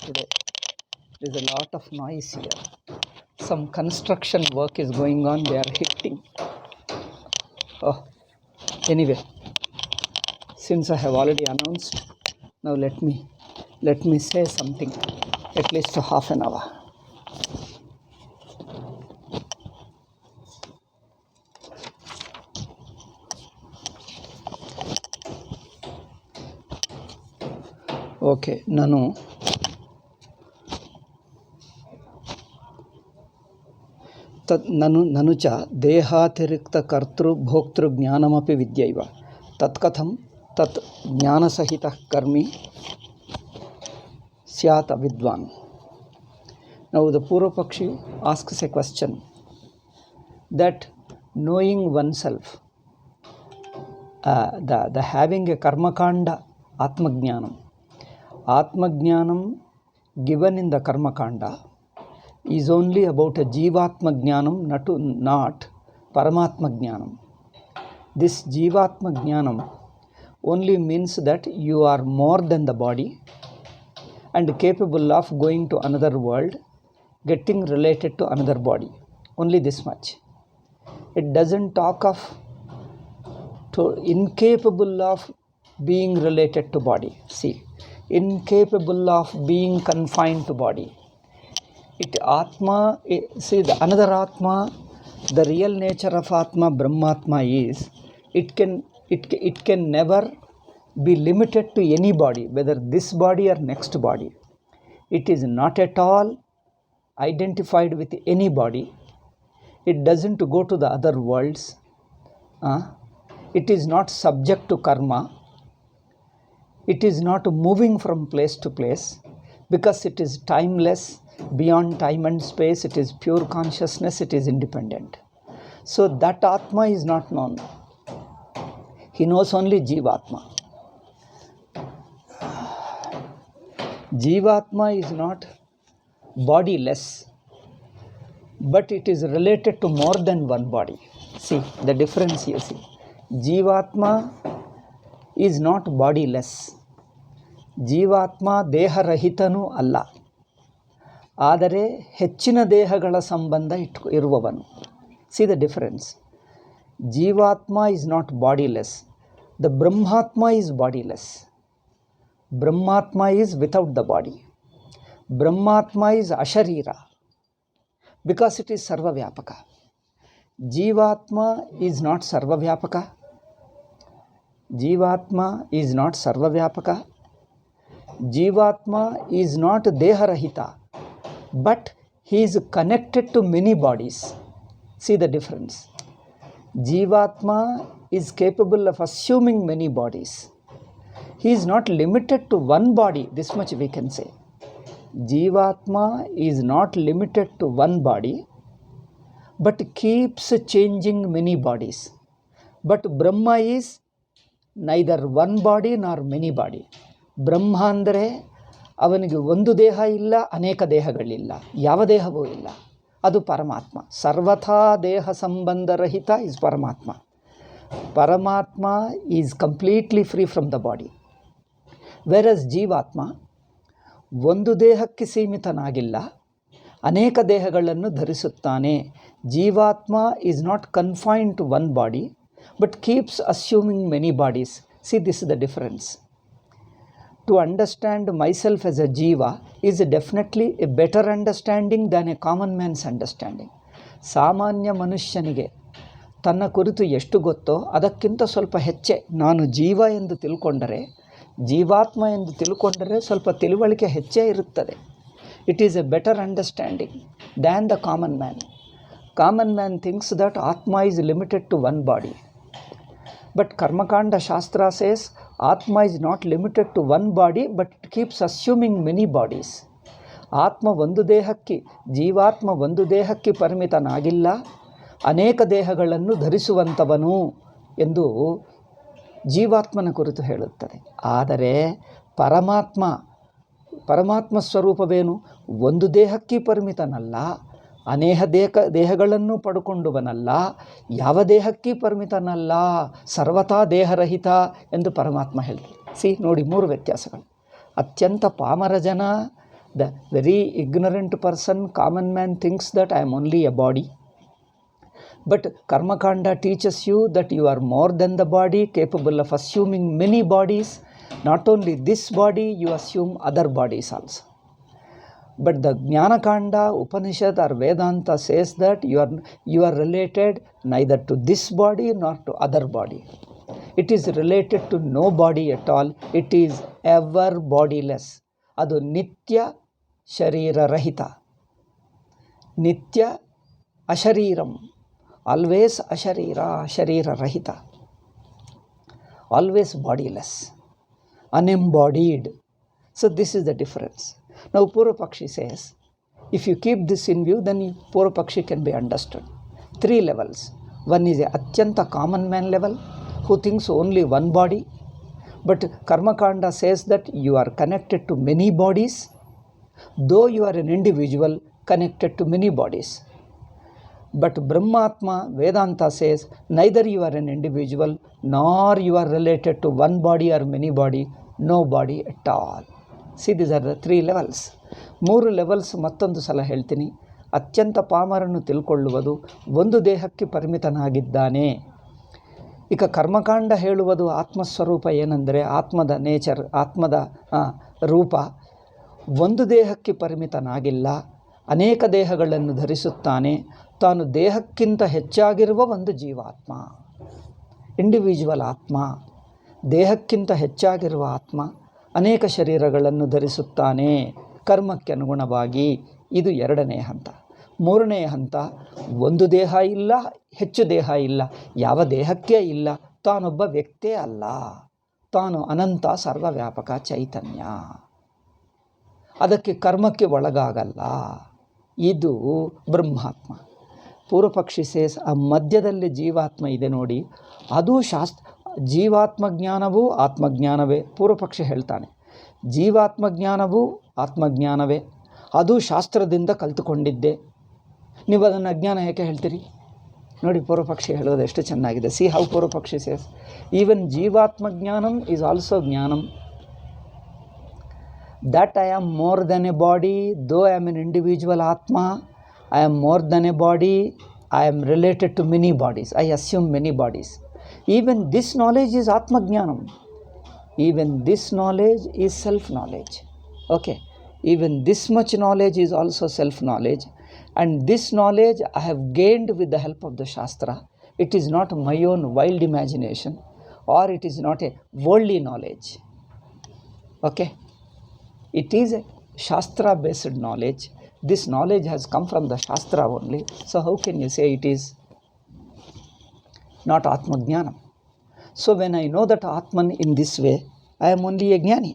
today. There is a lot of noise here. Some construction work is going on. They are hitting. Anyway, since I have already announced, now let me say something, at least for half an hour. Okay, ನಾನು ನನು ಚ ದೇಹಾತಿರಿಕ್ತ ಕರ್ತೃ ಭೋಕ್ತೃ ಜ್ಞಾನಮಪಿ ವಿದ್ಯೈವ ತತ್ಕಥಂ ತತ್ ಜ್ಞಾನಸಹಿತ ಕರ್ಮಿ ಸ್ಯಾತ್ ಅವಿದ್ವಾನ್. Now the Purva Pakshi asks a question that knowing oneself, the having a karmakanda Atmajnanam given in the karmakanda is only about a Jivatma Jnanam, not Paramatma Jnanam. This Jivatma Jnanam only means that you are more than the body and capable of going to another world, getting related to another body. Only this much. It doesn't talk of incapable of being related to body. See, incapable of being confined to body. Another Atma, the real nature of Atma, Brahmatma is, it can never be limited to any body, whether this body or next body. It is not at all identified with any body. It doesn't go to the other worlds. It is not subject to karma. It is not moving from place to place because it is timeless, beyond time and space. It is pure consciousness. It is independent. So that Atma is not known. He knows only Jivatma. Jivatma is not bodiless, but it is related to more than one body. See the difference you see. Jivatma is not bodiless. ಜೀವಾತ್ಮ ದೇಹರಹಿತನೂ ಅಲ್ಲ, ಆದರೆ ಹೆಚ್ಚಿನ ದೇಹಗಳ ಸಂಬಂಧ ಇರುವವನು. See the difference. Jivatma is not bodiless. The brahmatma is bodiless. Brahmatma is without the body. Brahmatma is asharira because it is sarvavyapaka. Jivatma is not sarvavyapaka. Jivatma is not sarvavyapaka. Jivatma is not Deharahita, but he is connected to many bodies. See the difference. Jivatma is capable of assuming many bodies. He is not limited to one body, this much we can say. Jivatma is not limited to one body, but keeps changing many bodies. But Brahma is neither one body nor many body. ಬ್ರಹ್ಮ ಅಂದರೆ ಅವನಿಗೆ ಒಂದು ದೇಹ ಇಲ್ಲ, ಅನೇಕ ದೇಹಗಳಿಲ್ಲ, ಯಾವ ದೇಹವೂ ಇಲ್ಲ. ಅದು ಪರಮಾತ್ಮ. ಸರ್ವಥಾ ದೇಹ ಸಂಬಂಧರಹಿತ ಈಸ್ ಪರಮಾತ್ಮ. ಪರಮಾತ್ಮ is completely free from the body. Versus ಜೀವಾತ್ಮ ಒಂದು ದೇಹಕ್ಕೆ ಸೀಮಿತನಾಗಿಲ್ಲ, ಅನೇಕ ದೇಹಗಳನ್ನು ಧರಿಸುತ್ತಾನೆ. ಜೀವಾತ್ಮ is not confined to one body but keeps assuming many bodies. See this is the difference. To understand myself as a jiva is definitely a better understanding than a common man's understanding. ಸಾಮಾನ್ಯ ಮನುಷ್ಯನಿಗೆ ತನ್ನ ಕುರಿತು ಎಷ್ಟು ಗೊತ್ತೋ ಅದಕ್ಕಿಂತ ಸ್ವಲ್ಪ ಹೆಚ್ಚೆ ನಾನು ಜೀವ ಎಂದು ತಿಳ್ಕೊಂಡರೆ, ಜೀವಾತ್ಮ ಎಂದು ತಿಳ್ಕೊಂಡರೆ ಸ್ವಲ್ಪ ತಿಳುವಳಿಕೆ ಹೆಚ್ಚೇ ಇರುತ್ತದೆ. It is a better understanding than the common man. Common man thinks that atma is limited to one body. But Karmakanda Shastra says Atma is not limited to one body but it keeps assuming many bodies. ಆತ್ಮ ಒಂದು ದೇಹಕ್ಕೆ, ಜೀವಾತ್ಮ ಒಂದು ದೇಹಕ್ಕೆ ಪರಿಮಿತನಾಗಿಲ್ಲ, ಅನೇಕ ದೇಹಗಳನ್ನು ಧರಿಸುವಂಥವನು ಎಂದು ಜೀವಾತ್ಮನ ಕುರಿತು ಹೇಳುತ್ತದೆ. ಆದರೆ ಪರಮಾತ್ಮ ಸ್ವರೂಪವೇನು? ಒಂದು ದೇಹಕ್ಕೆ ಪರಿಮಿತನಲ್ಲ, ಅನೇಕ ದೇಹಗಳನ್ನು ಪಡ್ಕೊಂಡುವನಲ್ಲ, ಯಾವ ದೇಹಕ್ಕೆ ಪರಿಮಿತನಲ್ಲ, ಸರ್ವಥಾ ದೇಹರಹಿತ ಎಂದು ಪರಮಾತ್ಮ ಹೇಳ್ತಾರೆ. ಸಿ ನೋಡಿ, ಮೂರು ವ್ಯತ್ಯಾಸಗಳು. ಅತ್ಯಂತ ಪಾಮರ ಜನ The very ignorant person, common man, thinks that I am only a body. But Karmakanda teaches you that you are more than the body, capable of assuming many bodies. Not only this body, you assume other bodies also. But the Jnanakanda, Upanishad or Vedanta says that you are related neither to this body nor to other body. It is related to no body at all. It is ever bodiless. Adu Nitya Sharira Rahita. Nitya Ashariram. Always Asharira, Sharira Rahita. Always bodiless. Unembodied. So this is the difference. Now Purvapakshi says, if you keep this in view, then Purvapakshi can be understood. 3 levels. One is a Atyanta common man level, who thinks only one body. But Karmakanda says that you are connected to many bodies, though you are an individual connected to many bodies. But Brahmatma, Vedanta says, neither you are an individual, nor you are related to one body or many body, no body at all. See, these are the 3 levels. 3 levels ಮತ್ತೊಂದು ಸಲ ಹೇಳ್ತೀನಿ. ಅತ್ಯಂತ ಪಾಮರನ್ನು ತಿಳ್ಕೊಳ್ಳುವುದು ಒಂದು ದೇಹಕ್ಕೆ ಪರಿಮಿತನಾಗಿದ್ದಾನೆ. ಈಗ ಕರ್ಮಕಾಂಡ ಹೇಳುವುದು ಆತ್ಮಸ್ವರೂಪ ಏನೆಂದರೆ, ಆತ್ಮದ ನೇಚರ್, ಆತ್ಮದ ರೂಪ ಒಂದು ದೇಹಕ್ಕೆ ಪರಿಮಿತನಾಗಿಲ್ಲ, ಅನೇಕ ದೇಹಗಳನ್ನು ಧರಿಸುತ್ತಾನೆ. ತಾನು ದೇಹಕ್ಕಿಂತ ಹೆಚ್ಚಾಗಿರುವ ಒಂದು ಜೀವಾತ್ಮ, ಇಂಡಿವಿಜುವಲ್ ಆತ್ಮ, ದೇಹಕ್ಕಿಂತ ಹೆಚ್ಚಾಗಿರುವ ಆತ್ಮ, ಅನೇಕ ಶರೀರಗಳನ್ನು ಧರಿಸುತ್ತಾನೆ ಕರ್ಮಕ್ಕೆ ಅನುಗುಣವಾಗಿ. ಇದು 2ನೇ ಹಂತ. 3ನೇ ಹಂತ, ಒಂದು ದೇಹ ಇಲ್ಲ, ಹೆಚ್ಚು ದೇಹ ಇಲ್ಲ, ಯಾವ ದೇಹಕ್ಕೆ ಇಲ್ಲ, ತಾನೊಬ್ಬ ವ್ಯಕ್ತಿ ಅಲ್ಲ, ತಾನು ಅನಂತ ಸರ್ವವ್ಯಾಪಕ ಚೈತನ್ಯ, ಅದಕ್ಕೆ ಕರ್ಮಕ್ಕೆ ಒಳಗಾಗಲ್ಲ. ಇದು ಬ್ರಹ್ಮಾತ್ಮ. ಪೂರ್ವಪಕ್ಷಿ ಸೇಸ್ ಆ ಮಧ್ಯದಲ್ಲಿ ಜೀವಾತ್ಮ ಇದೆ ನೋಡಿ, ಅದು ಜೀವಾತ್ಮಜ್ಞಾನವೂ ಆತ್ಮಜ್ಞಾನವೇ. ಪೂರ್ವಪಕ್ಷಿ ಹೇಳ್ತಾನೆ, ಜೀವಾತ್ಮಜ್ಞಾನವೂ ಆತ್ಮಜ್ಞಾನವೇ, ಅದು ಶಾಸ್ತ್ರದಿಂದ ಕಲಿತುಕೊಂಡಿದ್ದೆ. ನೀವು ಅದನ್ನು ಅಜ್ಞಾನ ಏಕೆ ಹೇಳ್ತೀರಿ? ನೋಡಿ ಪೂರ್ವಪಕ್ಷಿ ಹೇಳೋದು ಎಷ್ಟು ಚೆನ್ನಾಗಿದೆ. See how purvapakshi says, even jivatmajnanam is also jnanam. That I am more than a body, though I am an individual atma, I am more than a body, I am related to many bodies, I assume many bodies. Even this knowledge is Atma Jnanam. Even this knowledge is self-knowledge. Okay. Even this much knowledge is also self-knowledge. And this knowledge I have gained with the help of the Shastra. It is not my own wild imagination, or it is not a worldly knowledge. Okay. It is a Shastra-based knowledge. This knowledge has come from the Shastra only. So how can you say it is not Atma Jnanam? So when I know that Atman in this way, I am only a Jnani.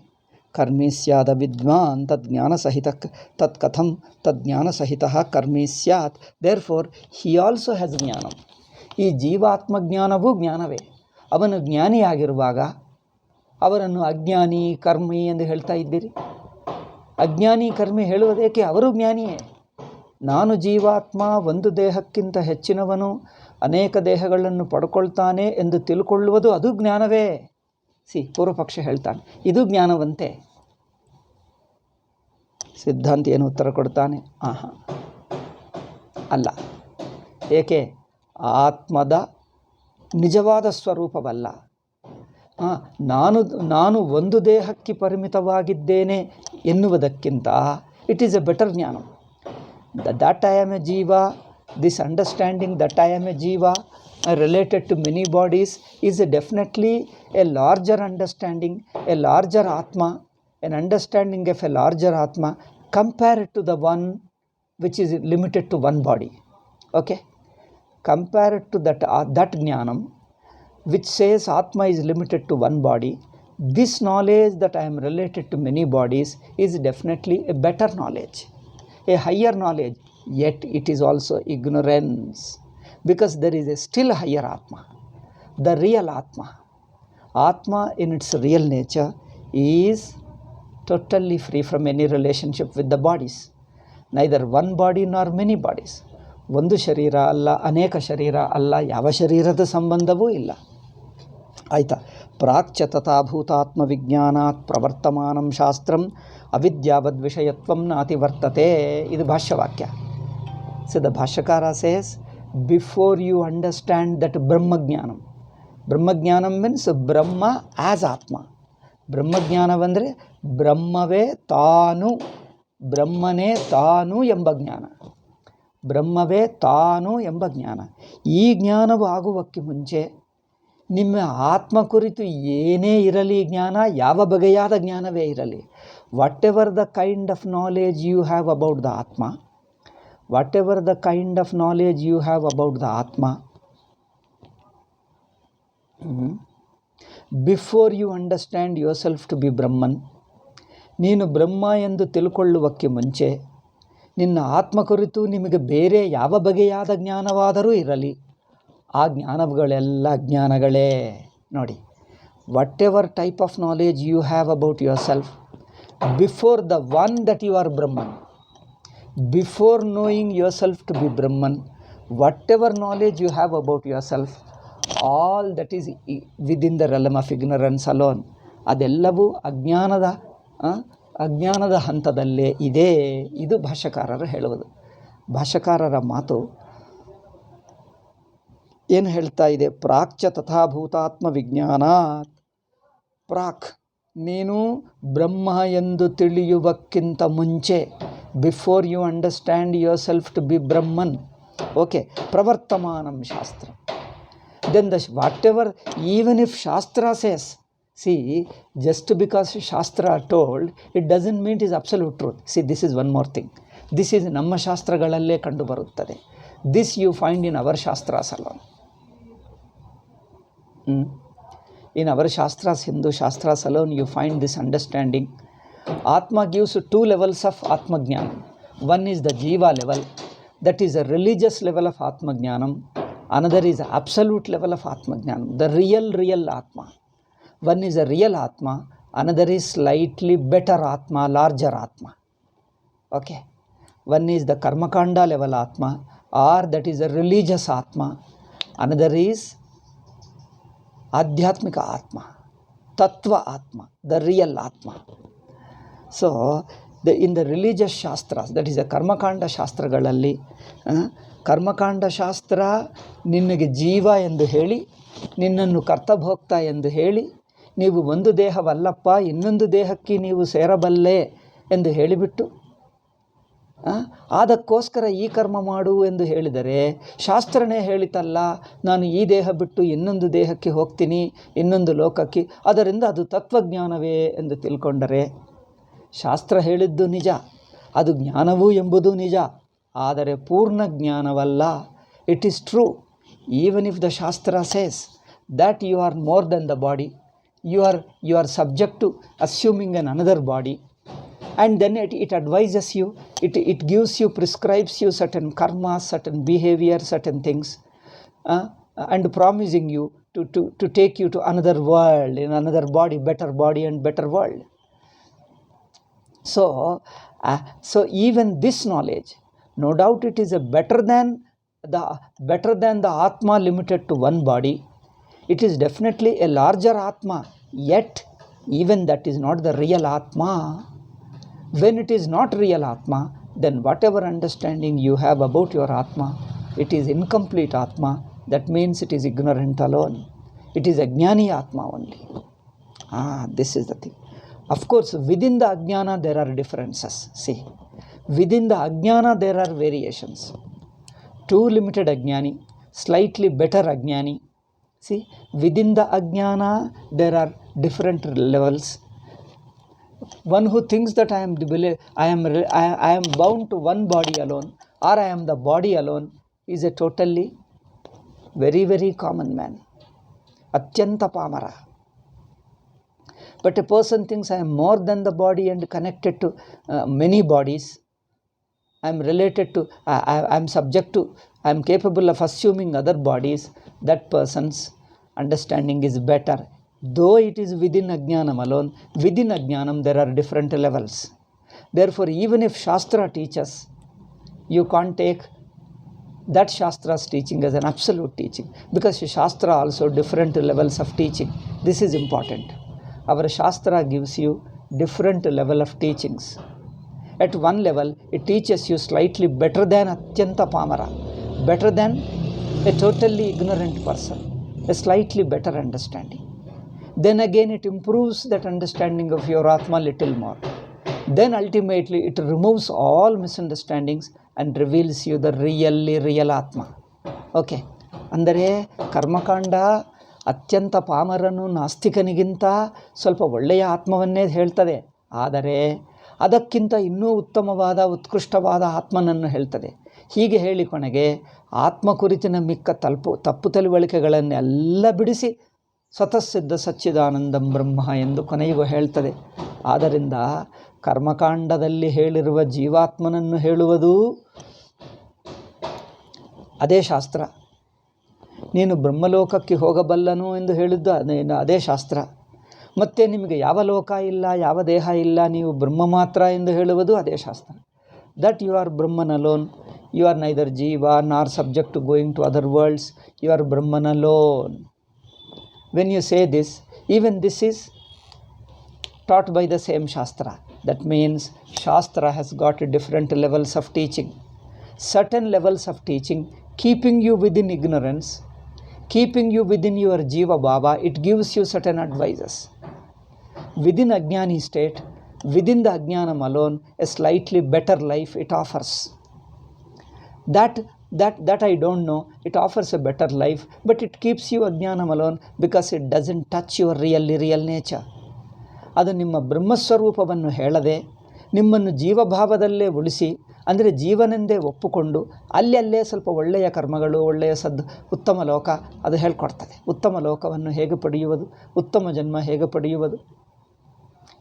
Karmi syada vidvan tad jnana sahita tad katham tad jnana sahitaha karmi syat. Therefore, he also has Jnanam. ಈ ಜೀವಾತ್ಮ ಜ್ಞಾನವೂ ಜ್ಞಾನವೇ. ಅವನು ಜ್ಞಾನಿಯಾಗಿರುವಾಗ ಅವರನ್ನು ಅಜ್ಞಾನಿ ಕರ್ಮಿ ಎಂದು ಹೇಳ್ತಾ ಇದ್ದೀರಿ. ಅಜ್ಞಾನಿ ಕರ್ಮಿ ಹೇಳುವುದೇಕೆ? ಅವರು ಜ್ಞಾನಿಯೇ. ನಾನು ಜೀವಾತ್ಮ, ಒಂದು ದೇಹಕ್ಕಿಂತ ಹೆಚ್ಚಿನವನು, ಅನೇಕ ದೇಹಗಳನ್ನು ಪಡ್ಕೊಳ್ತಾನೆ ಎಂದು ತಿಳ್ಕೊಳ್ಳುವುದು ಅದು ಜ್ಞಾನವೇ. ಪೂರ್ವಪಕ್ಷ ಹೇಳ್ತಾನೆ, ಇದು ಜ್ಞಾನವಂತೆ. ಸಿದ್ಧಾಂತ ಏನು ಉತ್ತರ ಕೊಡ್ತಾನೆ? ಅಲ್ಲ. ಏಕೆ? ಆತ್ಮದ ನಿಜವಾದ ಸ್ವರೂಪವಲ್ಲ. ನಾನು ಒಂದು ದೇಹಕ್ಕೆ ಪರಿಮಿತವಾಗಿದ್ದೇನೆ ಎನ್ನುವುದಕ್ಕಿಂತ ಇಟ್ ಈಸ್ ಎ ಬೆಟರ್ ಜ್ಞಾನ. ದಟ್ ಐ ಆಮ್ ಎ ಜೀವ, this understanding that I am a jiva related to many bodies is definitely a larger understanding, a larger atma, an understanding of a larger atma compared to the one which is limited to one body. Okay, compared to that jnanam which says atma is limited to one body, this knowledge that I am related to many bodies is definitely a better knowledge, a higher knowledge. Yet it is also ignorance, because there is a still higher Atma, the real Atma. Atma in its real nature is totally free from any relationship with the bodies, neither one body nor many bodies. ಒಂದು ಶರೀರ ಅಲ್ಲ, ಅನೇಕ ಶರೀರ ಅಲ್ಲ, ಯಾವ ಶರೀರದ ಸಂಬಂಧವೂ ಇಲ್ಲ. ಆಯಿತಾ. ಪ್ರಾಕ್ಚ ತಥಾಭೂತಾತ್ಮ ವಿಜ್ಞಾನಾತ್ ಪ್ರವರ್ತಮಾನಂ ಶಾಸ್ತ್ರಂ ಅವಿದ್ಯಾವದ್ ವಿಷಯತ್ವಂ ನಾತಿವರ್ತತೆ. ಇದು ಭಾಷ್ಯವಾಕ್ಯ. So the bhashyakara says, before you understand that brahmajnanam, brahmajnanam means brahma as atma. ಬ್ರಹ್ಮಜ್ಞಾನವೆಂದರೆ ಬ್ರಹ್ಮವೇ ತಾನು, ಬ್ರಹ್ಮನೇ ತಾನು ಎಂಬ ಜ್ಞಾನ, ಬ್ರಹ್ಮವೇ ತಾನು ಎಂಬ ಜ್ಞಾನ. ಈ ಜ್ಞಾನವು ಆಗುವಕ್ಕೆ ಮುಂಚೆ ನಿಮ್ಮ ಆತ್ಮ ಕುರಿತು ಏನೇ ಇರಲಿ ಜ್ಞಾನ, ಯಾವ ಬಗೆಯಾದ ಜ್ಞಾನವೇ ಇರಲಿ, whatever the kind of knowledge you have about the atma, whatever the kind of knowledge you have about the atma, before you understand yourself to be Brahman, ನೀನು ಬ್ರಹ್ಮ ಎಂದು ತಿಳ್ಕೊಳ್ಳುವಕ್ಕೆ ಮುಂಚೆ ನಿನ್ನ ಆತ್ಮ ಕುರಿತು ನಿಮಗೆ ಬೇರೆ ಯಾವ ಬಗೆಯಾದ ಜ್ಞಾನವಾದರೂ ಇರಲಿ, ಆ ಜ್ಞಾನಗಳೆಲ್ಲ ಅಜ್ಞಾನಗಳೇ. ನೋಡಿ, whatever type of knowledge you have about yourself, before the one that you are Brahman, before knowing yourself to be Brahman, whatever knowledge you have about yourself, all that is within the realm of ignorance alone. ಅದೆಲ್ಲವೂ ಅಜ್ಞಾನದ ಹಂತದಲ್ಲೇ ಇದೆ. ಇದು ಭಾಷ್ಯಕಾರರು ಹೇಳುವುದು. ಭಾಷ್ಯಕಾರರ ಮಾತು ಏನು ಹೇಳ್ತಾ ಇದೆ? ಪ್ರಾಕ್ಚ ತಥಾಭೂತಾತ್ಮ ವಿಜ್ಞಾನಾತ್, ಪ್ರಾಕ್ ನೀನು ಬ್ರಹ್ಮ ಎಂದು ತಿಳಿಯುವಕ್ಕಿಂತ ಮುಂಚೆ, before you understand yourself to be Brahman, okay, ಪ್ರವರ್ತಮಾನಂ ಶಾಸ್ತ್ರ. Then whatever, even if Shastra says, see, just because Shastra told, it doesn't mean it is absolute truth. See, this is one more thing. This is ನಮ್ಮ ಶಾಸ್ತ್ರಗಳಲ್ಲೇ ಕಂಡು ಬರುತ್ತದೆ. This you find in our Shastras alone. In our Shastras, Hindu Shastras alone, you find this understanding. Atma gives two levels of Atma Jnanam. One is the Jiva level, that is a religious level of Atma Jnanam. Another is absolute level of Atma Jnanam, the real Atma. One is a real Atma, another is slightly better Atma, larger Atma. Okay. One is the Karmakanda level Atma, or that is a religious Atma. Another is Adhyatmika Atma, Tattva Atma, the real Atma. So, in the religious Shastras, that is the Karmakanda Shastragalali, ಕರ್ಮಕಾಂಡ ಶಾಸ್ತ್ರ ನಿನಗೆ ಜೀವ ಎಂದು ಹೇಳಿ, ನಿನ್ನನ್ನು ಕರ್ತಭೋಕ್ತ ಎಂದು ಹೇಳಿ, ನೀವು ಒಂದು ದೇಹವಲ್ಲಪ್ಪ, ಇನ್ನೊಂದು ದೇಹಕ್ಕೆ ನೀವು ಸೇರಬಲ್ಲೆ ಎಂದು ಹೇಳಿಬಿಟ್ಟು, ಅದಕ್ಕೋಸ್ಕರ ಈ ಕರ್ಮ ಮಾಡು ಎಂದು ಹೇಳಿದರೆ, ಶಾಸ್ತ್ರನೇ ಹೇಳಿತಲ್ಲ ನಾನು ಈ ದೇಹ ಬಿಟ್ಟು ಇನ್ನೊಂದು ದೇಹಕ್ಕೆ ಹೋಗ್ತೀನಿ, ಇನ್ನೊಂದು ಲೋಕಕ್ಕೆ, ಅದರಿಂದ ಅದು ತತ್ವಜ್ಞಾನವೇ ಎಂದು ತಿಳ್ಕೊಂಡರೆ, ಶಾಸ್ತ್ರ ಹೇಳಿದ್ದು ನಿಜ, ಅದು ಜ್ಞಾನವೂ ಎಂಬುದು ನಿಜ, ಆದರೆ ಪೂರ್ಣ ಜ್ಞಾನವಲ್ಲ. It is true, even if the shastra says that you are more than the body, you are subject to assuming an another body, and then it advises you, it gives you, prescribes you certain karmas, certain behavior, certain things, and promising you to take you to another world, in another body and better world. So even this knowledge, no doubt it is a better than the Atma limited to one body. It is definitely a larger Atma, yet even that is not the real Atma. When it is not real Atma, then whatever understanding you have about your Atma, it is incomplete Atma. That means it is ignorant alone. It is Ajnani Atma only. This is the thing. Of course, within the Ajnana there are differences. See, within the Ajnana there are variations. Too limited Ajnani, slightly better Ajnani. See, within the Ajnana there are different levels. One who thinks that I am bound to one body alone, or I am the body alone, is a totally very, very common man. Atyanta Pamara. But a person thinks I am more than the body and connected to many bodies. I am related to, I am subject to, I am capable of assuming other bodies. That person's understanding is better. Though it is within Ajnanam alone, within Ajnanam there are different levels. Therefore, even if Shastra teaches, you can't take that Shastra's teaching as an absolute teaching, because Shastra also different levels of teaching. This is important. Our Shastra gives you different level of teachings. At one level, it teaches you slightly better than Atyanta Pamara, better than a totally ignorant person, a slightly better understanding. Then again, it improves that understanding of your Atma little more. Then ultimately, it removes all misunderstandings and reveals you the real Atma. Okay, ಅಂದರೆ ಕರ್ಮಕಾಂಡ ಅತ್ಯಂತ ಪಾಮರನು ನಾಸ್ತಿಕನಿಗಿಂತ ಸ್ವಲ್ಪ ಒಳ್ಳೆಯ ಆತ್ಮವನ್ನೇ ಹೇಳ್ತದೆ, ಆದರೆ ಅದಕ್ಕಿಂತ ಇನ್ನೂ ಉತ್ತಮವಾದ ಉತ್ಕೃಷ್ಟವಾದ ಆತ್ಮನನ್ನು ಹೇಳ್ತದೆ. ಹೀಗೆ ಹೇಳಿ ಕೊನೆಗೆ ಆತ್ಮ ಕುರಿತಿನ ಮಿಕ್ಕ ತಪ್ಪು ತಿಳುವಳಿಕೆಗಳನ್ನೆಲ್ಲ ಬಿಡಿಸಿ ಸ್ವತಃಸಿದ್ಧ ಸಚ್ಚಿದಾನಂದಂ ಬ್ರಹ್ಮ ಎಂದು ಕೊನೆಗೂ ಹೇಳ್ತದೆ. ಆದ್ದರಿಂದ ಕರ್ಮಕಾಂಡದಲ್ಲಿ ಹೇಳಿರುವ ಜೀವಾತ್ಮನನ್ನು ಹೇಳುವುದು ಅದೇ ಶಾಸ್ತ್ರ. ನೀನು ಬ್ರಹ್ಮಲೋಕಕ್ಕೆ ಹೋಗಬಲ್ಲನು ಎಂದು ಹೇಳಿದ್ದು ಅದೇ ಶಾಸ್ತ್ರ. ಮತ್ತು ನಿಮಗೆ ಯಾವ ಲೋಕ ಇಲ್ಲ, ಯಾವ ದೇಹ ಇಲ್ಲ, ನೀವು ಬ್ರಹ್ಮ ಮಾತ್ರ ಎಂದು ಹೇಳುವುದು ಅದೇ ಶಾಸ್ತ್ರ. That you are Brahman alone. You are neither jiva nor subject to going to other worlds. You are Brahman alone. When you say this, even this is taught by the same Shastra. That means Shastra has got different levels of teaching. Certain levels of teaching, keeping you within ignorance, keeping you within your Jiva Baba, it gives you certain advices. Within Ajnani state, within the Ajnanam alone, a slightly better life it offers. That I don't know. It offers a better life, but it keeps you Ajnanam alone because it doesn't touch your real nature. ಅದು ನಿಮ್ಮ ಬ್ರಹ್ಮಸ್ವರೂಪವನ್ನು ಹೇಳದೆ ನಿಮ್ಮನ್ನು ಜೀವಭಾವದಲ್ಲೇ ಉಳಿಸಿ, ಅಂದರೆ ಜೀವನೆಂದೇ ಒಪ್ಪುಕೊಂಡು ಅಲ್ಲೇ ಸ್ವಲ್ಪ ಒಳ್ಳೆಯ ಕರ್ಮಗಳು, ಒಳ್ಳೆಯ ಉತ್ತಮ ಲೋಕ ಅದು ಹೇಳ್ಕೊಡ್ತದೆ. ಉತ್ತಮ ಲೋಕವನ್ನು ಹೇಗೆ ಪಡೆಯುವುದು, ಉತ್ತಮ ಜನ್ಮ ಹೇಗೆ ಪಡೆಯುವುದು.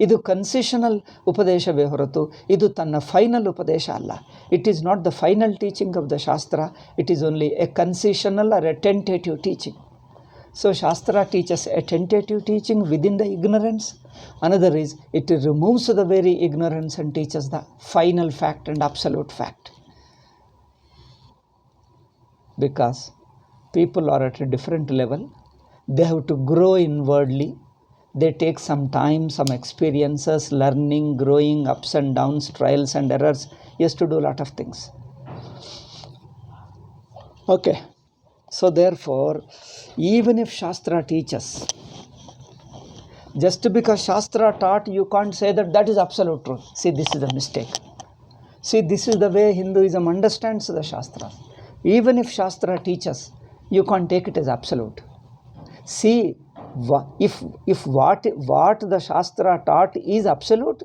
ಇದು ಕನ್ಸೆಷನಲ್ ಉಪದೇಶವೇ ಹೊರತು ಇದು ತನ್ನ ಫೈನಲ್ ಉಪದೇಶ ಅಲ್ಲ. It is not the final teaching of the shastra. It is only a concessional or a tentative teaching. So shastra teaches a tentative teaching within the ignorance. Another is it removes the very ignorance and teaches the final fact and absolute fact. Because people are at a different level. They have to grow inwardly. They take some time, some experiences, learning, growing, ups and downs, trials and errors. Yes, to do a lot of things. Okay. So therefore, even if Shastra teaches, just because Shastra taught, you can't say that is absolute truth. See, this is a mistake. See, this is the way Hinduism understands the Shastras. Even if Shastra teaches, you can't take it as absolute. See, if what the Shastra taught is absolute,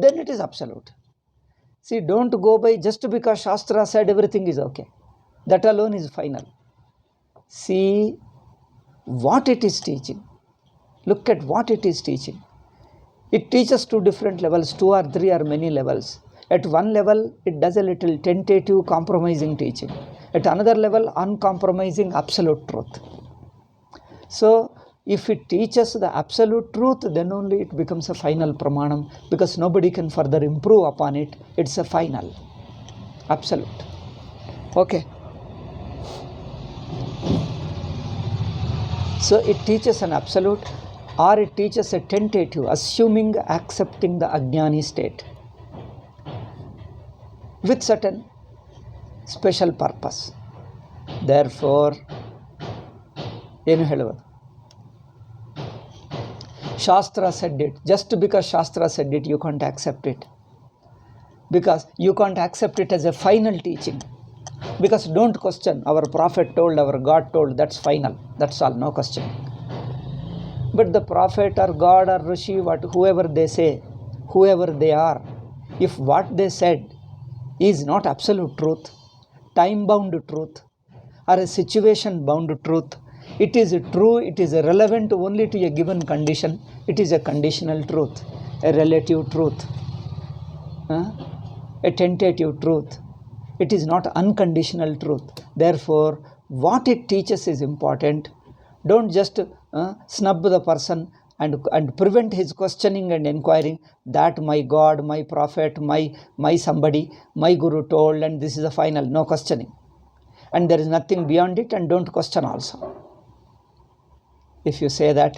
then it is absolute. See, don't go by just because Shastra said everything is okay. That alone is final. See what it is teaching. Look at what it is teaching. It teaches two different levels, 2 or 3 or many levels. At one level, it does a little tentative, compromising teaching. At another level, uncompromising absolute truth. So, if it teaches the absolute truth, then only it becomes a final pramanam, because nobody can further improve upon it. It's a final, absolute. Okay. So it teaches an absolute, or it teaches a tentative, assuming, accepting the Ajnani state with certain special purpose. Therefore, ಏನು ಹೇಳುವುದು? Shastra said it. Just because Shastra said it, you can't accept it. Because you can't accept it as a final teaching. Because don't question, our prophet told, our God told, that's final. That's all, no question. But the prophet or God or Rishi, whoever they say, whoever they are, if what they said is not absolute truth, time-bound truth, or a situation-bound truth, it is true, it is relevant only to a given condition, it is a conditional truth, a relative truth, a tentative truth. It is not unconditional truth. Therefore, what it teaches is important. Don't just snub the person and prevent his questioning and inquiring that my God, my prophet, my somebody, my guru told, and this is the final. No questioning. and there is nothing beyond it, and don't question also. If you say that,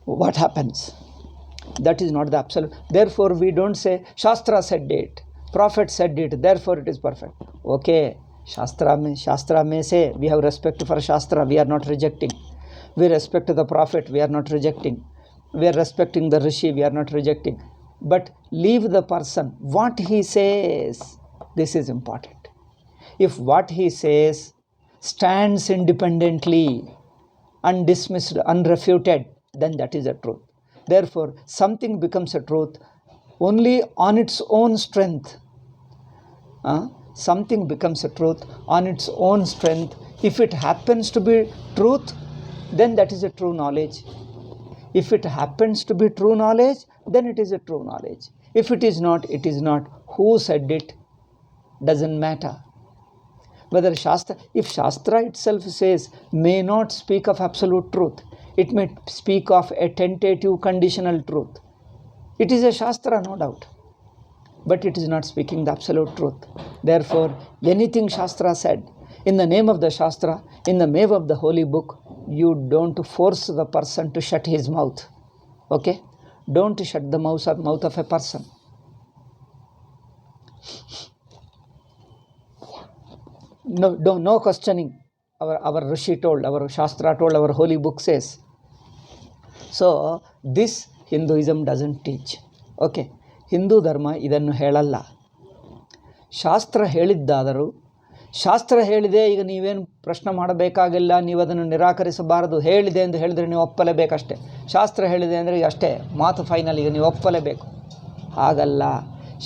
what happens? That is not the absolute. Therefore we don't say Shastra said it, Prophet said it, therefore it is perfect. Okay, Shastra may say, we have respect for Shastra, we are not rejecting. We respect the Prophet, we are not rejecting. We are respecting the Rishi, we are not rejecting. But leave the person, what he says, this is important. If what he says stands independently, undismissed, unrefuted, then that is a truth. Therefore, something becomes a truth only on its own strength. Something becomes a truth on its own strength. If it happens to be truth, then that is a true knowledge. If it happens to be true knowledge, then it is a true knowledge. If it is not, it is not. Who said it doesn't matter. Whether Shastra, if Shastra itself says, may not speak of absolute truth, it may speak of a tentative conditional truth. It is a Shastra, no doubt, but it is not speaking the absolute truth. Therefore, anything Shastra said, in the name of the Shastra, in the name of the holy book, you don't force the person to shut his mouth. Okay? Don't shut the mouth of a person. No questioning. Our Rishi told, our Shastra told, our holy book says. So, this Hinduism doesn't teach. Okay? Hindu ಧರ್ಮ ಇದನ್ನು ಹೇಳಲ್ಲ. ಶಾಸ್ತ್ರ ಹೇಳಿದ್ದಾದರೂ, ಶಾಸ್ತ್ರ ಹೇಳಿದೆ, ಈಗ ನೀವೇನು ಪ್ರಶ್ನೆ ಮಾಡಬೇಕಾಗಿಲ್ಲ, ನೀವು ಅದನ್ನು ನಿರಾಕರಿಸಬಾರದು. ಹೇಳಿದೆ ಎಂದು ಹೇಳಿದರೆ ನೀವು ಒಪ್ಪಲೇಬೇಕಷ್ಟೇ. ಶಾಸ್ತ್ರ ಹೇಳಿದೆ ಅಂದರೆ ಅಷ್ಟೇ, ಮಾತು ಫೈನಲ್, ಈಗ ನೀವು ಒಪ್ಪಲೇಬೇಕು. ಹಾಗಲ್ಲ.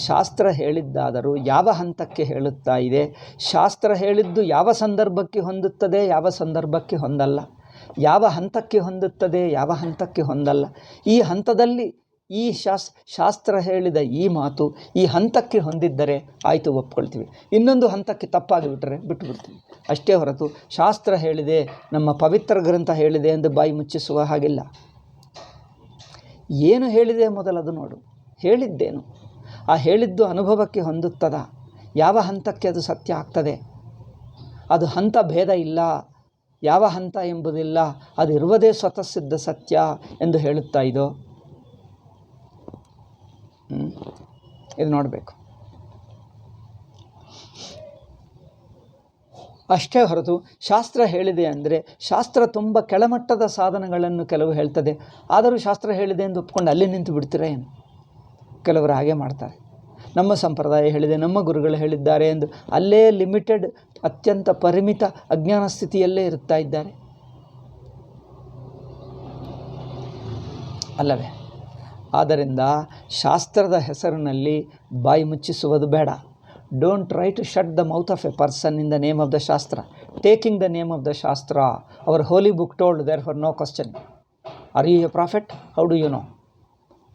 ಶಾಸ್ತ್ರ ಹೇಳಿದ್ದಾದರೂ ಯಾವ ಹಂತಕ್ಕೆ ಹೇಳುತ್ತಾ ಇದೆ, ಶಾಸ್ತ್ರ ಹೇಳಿದ್ದು ಯಾವ ಸಂದರ್ಭಕ್ಕೆ ಹೊಂದುತ್ತದೆ, ಯಾವ ಸಂದರ್ಭಕ್ಕೆ ಹೊಂದಲ್ಲ, ಯಾವ ಹಂತಕ್ಕೆ ಹೊಂದುತ್ತದೆ, ಯಾವ ಹಂತಕ್ಕೆ ಹೊಂದಲ್ಲ. ಈ ಹಂತದಲ್ಲಿ ಈ ಶಾಸ್ತ್ರ ಹೇಳಿದ ಈ ಮಾತು ಈ ಹಂತಕ್ಕೆ ಹೊಂದಿದ್ದರೆ ಆಯಿತು, ಒಪ್ಕೊಳ್ತೀವಿ. ಇನ್ನೊಂದು ಹಂತಕ್ಕೆ ತಪ್ಪಾಗಿ ಬಿಟ್ಟರೆ ಬಿಟ್ಟುಬಿಡ್ತೀವಿ ಅಷ್ಟೇ ಹೊರತು, ಶಾಸ್ತ್ರ ಹೇಳಿದೆ, ನಮ್ಮ ಪವಿತ್ರ ಗ್ರಂಥ ಹೇಳಿದೆ ಎಂದು ಬಾಯಿ ಮುಚ್ಚಿಸುವ ಹಾಗಿಲ್ಲ. ಏನು ಹೇಳಿದೆ ಮೊದಲದು ನೋಡು. ಹೇಳಿದ್ದೇನು, ಆ ಹೇಳಿದ್ದು ಅನುಭವಕ್ಕೆ ಹೊಂದುತ್ತದ, ಯಾವ ಹಂತಕ್ಕೆ ಅದು ಸತ್ಯ ಆಗ್ತದೆ. ಅದು ಹಂತ ಭೇದ ಇಲ್ಲ, ಯಾವ ಹಂತ ಎಂಬುದಿಲ್ಲ, ಅದು ಇರುವುದೇ ಸ್ವತಃ ಸಿದ್ಧ ಸತ್ಯ ಎಂದು ಹೇಳುತ್ತಾ ಇದೋ. ಇದು ನೋಡಬೇಕು. ಅಷ್ಟೇ ಹೊರತು ಶಾಸ್ತ್ರ ಹೇಳಿದೆ ಅಂದರೆ, ಶಾಸ್ತ್ರ ತುಂಬ ಕೆಳಮಟ್ಟದ ಸಾಧನಗಳನ್ನು ಕೆಲವು ಹೇಳ್ತದೆ, ಆದರೂ ಶಾಸ್ತ್ರ ಹೇಳಿದೆ ಎಂದು ಒಪ್ಕೊಂಡು ಅಲ್ಲಿ ನಿಂತು ಬಿಡ್ತೀರಾ ಏನು? ಕೆಲವರು ಹಾಗೆ ಮಾಡ್ತಾರೆ. ನಮ್ಮ ಸಂಪ್ರದಾಯ ಹೇಳಿದೆ, ನಮ್ಮ ಗುರುಗಳು ಹೇಳಿದ್ದಾರೆ ಎಂದು ಅಲ್ಲೇ ಲಿಮಿಟೆಡ್, ಅತ್ಯಂತ ಪರಿಮಿತ ಅಜ್ಞಾನ ಸ್ಥಿತಿಯಲ್ಲೇ ಇರುತ್ತಾ ಇದ್ದಾರೆ ಅಲ್ಲವೇ? ಆದ್ದರಿಂದ ಶಾಸ್ತ್ರದ ಹೆಸರಿನಲ್ಲಿ ಬಾಯಿ ಮುಚ್ಚಿಸುವುದು ಬೇಡ. Don't try to shut the mouth of a person in the name of the shastra. Taking the name of the shastra, our holy book told, therefore no question. Are you a prophet? How do you know?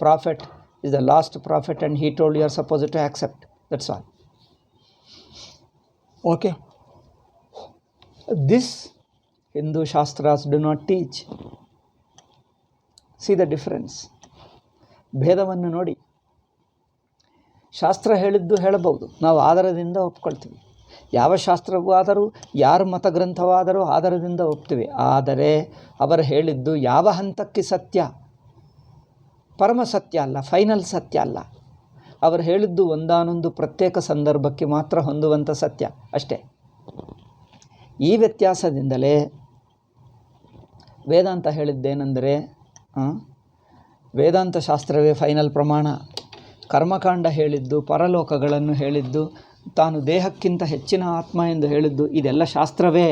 Prophet is the last prophet and he told you are supposed to accept. That's all. Okay. This Hindu Shastras do not teach. See the difference. ಭೇದವನ್ನು ನೋಡಿ. ಶಾಸ್ತ್ರ ಹೇಳಿದ್ದು ಹೇಳಬಹುದು, ನಾವು ಆಧಾರದಿಂದ ಒಪ್ಕೊಳ್ತೀವಿ. ಯಾವ ಶಾಸ್ತ್ರವೂ ಆದರೂ, ಯಾರ ಮತಗ್ರಂಥವಾದರೂ ಆಧಾರದಿಂದ ಒಪ್ತೀವಿ. ಆದರೆ ಅವರು ಹೇಳಿದ್ದು ಯಾವ ಹಂತಕ್ಕೆ ಸತ್ಯ, ಪರಮ ಸತ್ಯ ಅಲ್ಲ, ಫೈನಲ್ ಸತ್ಯ ಅಲ್ಲ. ಅವರು ಹೇಳಿದ್ದು ಒಂದಾನೊಂದು ಪ್ರತ್ಯೇಕ ಸಂದರ್ಭಕ್ಕೆ ಮಾತ್ರ ಹೊಂದುವಂಥ ಸತ್ಯ ಅಷ್ಟೇ. ಈ ವ್ಯತ್ಯಾಸದಿಂದಲೇ ವೇದಾಂತ ಹೇಳಿದ್ದೇನೆಂದರೆ, ವೇದಾಂತ ಶಾಸ್ತ್ರವೇ ಫೈನಲ್ ಪ್ರಮಾಣ. ಕರ್ಮಕಾಂಡ ಹೇಳಿದ್ದು, ಪರಲೋಕಗಳನ್ನು ಹೇಳಿದ್ದು, ತಾನು ದೇಹಕ್ಕಿಂತ ಹೆಚ್ಚಿನ ಆತ್ಮ ಎಂದು ಹೇಳಿದ್ದು, ಇದೆಲ್ಲ ಶಾಸ್ತ್ರವೇ,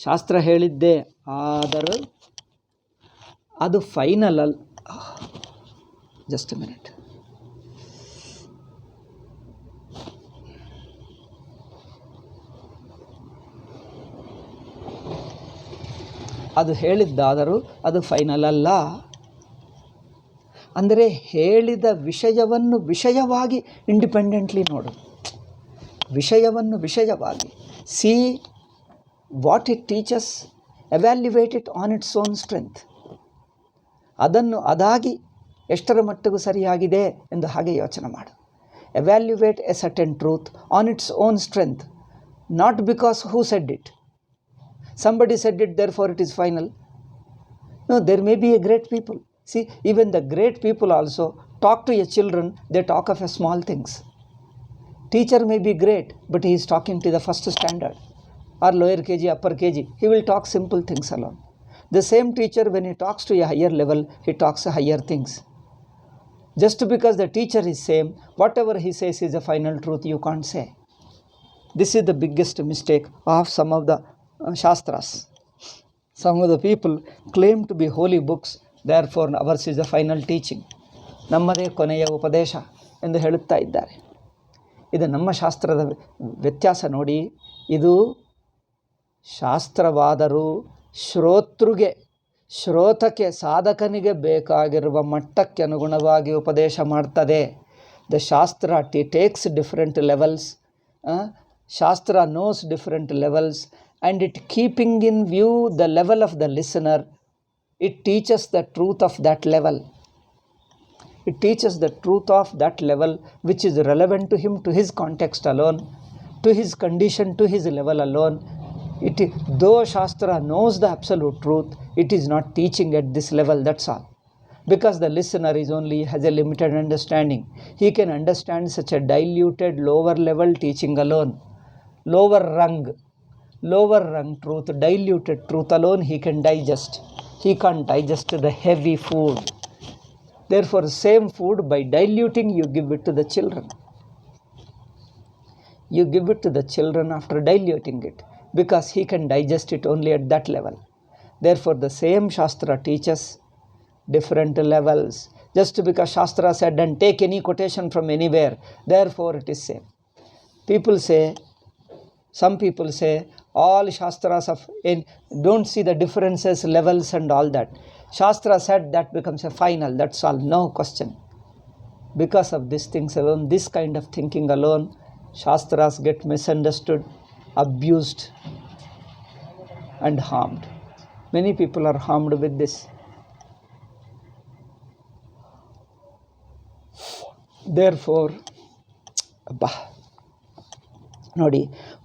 ಶಾಸ್ತ್ರ ಹೇಳಿದ್ದೇ. ಆದರೂ ಅದು ಫೈನಲ್ ಅಲ್ಲ. Just A minute. ಅದು ಹೇಳಿದ್ದಾದರೂ ಅದು ಫೈನಲ್ ಅಲ್ಲ. ಅಂದರೆ ಹೇಳಿದ ವಿಷಯವನ್ನು ವಿಷಯವಾಗಿ ಇಂಡಿಪೆಂಡೆಂಟ್ಲಿ ನೋಡು, ವಿಷಯವನ್ನು ವಿಷಯವಾಗಿ. See what it teaches, ಎವ್ಯಾಲ್ಯುವೇಟ್ it on its own strength. ಅದನ್ನು ಅದಾಗಿ ಎಷ್ಟರ ಮಟ್ಟಿಗೂ ಸರಿಯಾಗಿದೆ ಎಂದು ಹಾಗೆ ಯೋಚನೆ ಮಾಡು. ಎವ್ಯಾಲ್ಯುವೇಟ್ A certain truth on its own strength. Not because who said it. Somebody said it, therefore it is final. No, there may be a great people. See, even the great people also talk to your children, they talk of a small things. Teacher may be great, but he is talking to the first standard or lower KG, upper KG. He will talk simple things alone. The same teacher, when he talks to a higher level, he talks higher things. Just because the teacher is same, whatever he says is a final truth, you can't say. This is the biggest mistake of some of the Shastras. Some of the people claim to be holy books, therefore ours is the final teaching. ನಮ್ಮದೇ ಕೊನೆಯ ಉಪದೇಶ ಎಂದು ಹೇಳುತ್ತಾ ಇದ್ದಾರೆ. ಇದು ನಮ್ಮ ಶಾಸ್ತ್ರದ ವ್ಯತ್ಯಾಸ ನೋಡಿ. ಇದು ಶಾಸ್ತ್ರವಾದರೂ ಶ್ರೋತಕ್ಕೆ ಸಾಧಕನಿಗೆ ಬೇಕಾಗಿರುವ ಮಟ್ಟಕ್ಕೆ ಅನುಗುಣವಾಗಿ ಉಪದೇಶ ಮಾಡ್ತದೆ. ದ ಶಾಸ್ತ್ರ takes different levels. Shastra knows different levels, and it keeping in view the level of the listener, it teaches the truth of that level. It teaches the truth of that level which is relevant to him, to his context alone, to his condition, to his level alone. Though Shastra knows the absolute truth, it is not teaching at this level, that's all. Because the listener has a limited understanding. He can understand such a diluted, lower level teaching alone. Lower rung truth, diluted truth alone he can digest. He can't digest the heavy food. Therefore, same food, by diluting, you give it to the children. You give it to the children after diluting it, because he can digest it only at that level. Therefore, the same Shastra teaches different levels. Just because Shastra said, and take any quotation from anywhere, therefore it is same. Some people say all Shastras don't see the differences, levels and all that. Shastra said that becomes a final, that's all, no question. Because of these things alone, this kind of thinking alone, Shastras get misunderstood, abused and harmed. Many people are harmed with this. Therefore, ನೋಡಿ,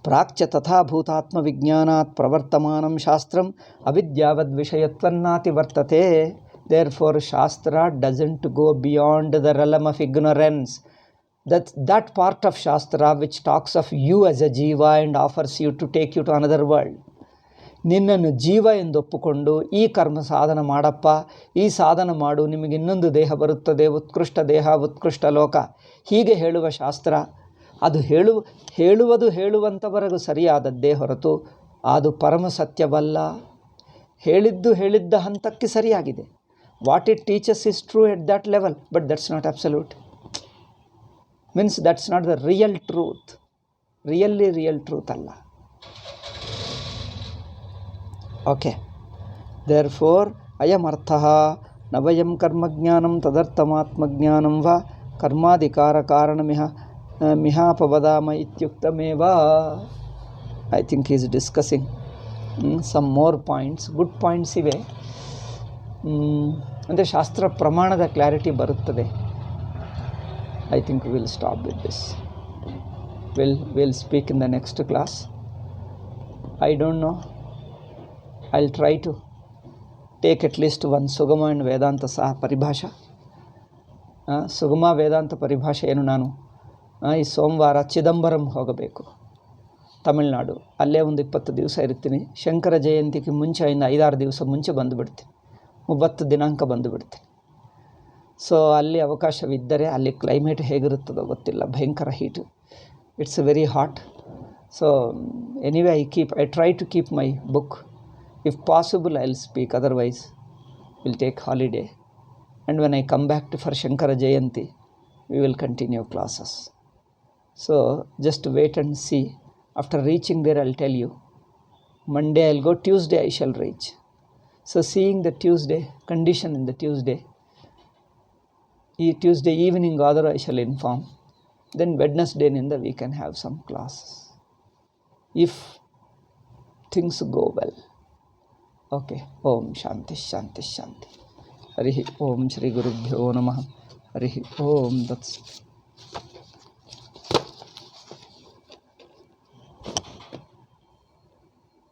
ಪ್ರಾಚ್ಯ ತಥಾ ಭೂತಾತ್ಮ ವಿಜ್ಞಾನಾತ್ ಪ್ರವರ್ತಮಾನಂ ಶಾಸ್ತ್ರಂ ಅವಿದ್ಯಾವದ್ ವಿಷಯತ್ವನ್ನಾತಿ ವರ್ತತೆ. Therefore, Shastra doesn't go beyond the realm of ignorance. That part of Shastra which talks of you as a jiva and offers you to take you to another world. ನಿನ್ನನ್ನು ಜೀವ ಎಂದು ಒಪ್ಪುಕೊಂಡು ಈ ಕರ್ಮ ಸಾಧನ ಮಾಡಪ್ಪ, ಈ ಸಾಧನ ಮಾಡು, ನಿಮಗೆ ಇನ್ನೊಂದು ದೇಹ ಬರುತ್ತದೆ, ಉತ್ಕೃಷ್ಟ ದೇಹ, ಉತ್ಕೃಷ್ಟ ಲೋಕ, ಹೀಗೆ ಹೇಳುವ ಶಾಸ್ತ್ರ. ಅದು ಹೇಳುವಂಥವರೆಗೂ ಸರಿಯಾದದ್ದೇ ಹೊರತು ಅದು ಪರಮ ಸತ್ಯವಲ್ಲ. ಹೇಳಿದ್ದ ಹಂತಕ್ಕೆ ಸರಿಯಾಗಿದೆ. What it teaches is true at that level, but that's not absolute. Means that's not the real truth. Real truth ಅಲ್ಲ. ಓಕೆ. ದೇರ್ಫೋರ್ ಅಯಂ ಅರ್ಥಃ ನ ವಯಂ ಕರ್ಮಜ್ಞಾನಂ ತದರ್ಥಮಾತ್ಮಜ್ಞಾನಂ ವಾ ಕರ್ಮಾಧಿಕಾರ ಮಿಹಾಪವದಾಮ ಇತ್ಯುಕ್ತಮೇವ. I think he is discussing some more points. Good points ಇವೆ. ಅಂದರೆ ಶಾಸ್ತ್ರ ಪ್ರಮಾಣದ ಕ್ಲಾರಿಟಿ ಬರುತ್ತದೆ. I think will stop with this. Will speak in the next class. I don't know. I'll try to take at least one Sugama and Vedanta ಪರಿಭಾಷಾ. ಸುಗಮ ವೇದಾಂತ ಪರಿಭಾಷೆಯನ್ನು ನಾನು ಈ ಸೋಮವಾರ ಚಿದಂಬರಂ ಹೋಗಬೇಕು, ತಮಿಳುನಾಡು. ಅಲ್ಲೇ ಒಂದು 20 ದಿವಸ ಇರ್ತೀನಿ. ಶಂಕರ ಜಯಂತಿಗೆ ಮುಂಚೆ 5-6 ದಿವಸ ಮುಂಚೆ ಬಂದುಬಿಡ್ತೀನಿ. 30 ದಿನಾಂಕ ಬಂದುಬಿಡ್ತೀನಿ. ಸೊ ಅಲ್ಲಿ ಅವಕಾಶವಿದ್ದರೆ, ಅಲ್ಲಿ ಕ್ಲೈಮೇಟ್ ಹೇಗಿರುತ್ತದೋ ಗೊತ್ತಿಲ್ಲ, ಭಯಂಕರ heat. It's very hot. So anyway I try to keep my book. If possible, I'll speak. Otherwise, we'll take holiday. And when I come back for Shankara Jayanti, we will continue classes. So, just wait and see. After reaching there, I'll tell you. Monday I'll go. Tuesday I shall reach. So, seeing the Tuesday, condition in the Tuesday evening, rather, I shall inform. Then Wednesday we can have some classes. If things go well. Okay. ಓಂ ಶಾಂತಿ ಶಾಂತಿ ಶಾಂತಿ. ಹರಿ ಓಂ ಶ್ರೀ ಗುರುಭ್ಯೋ ನಮಃ. ಹರಿ ಓಂ ತತ್ಸತ್.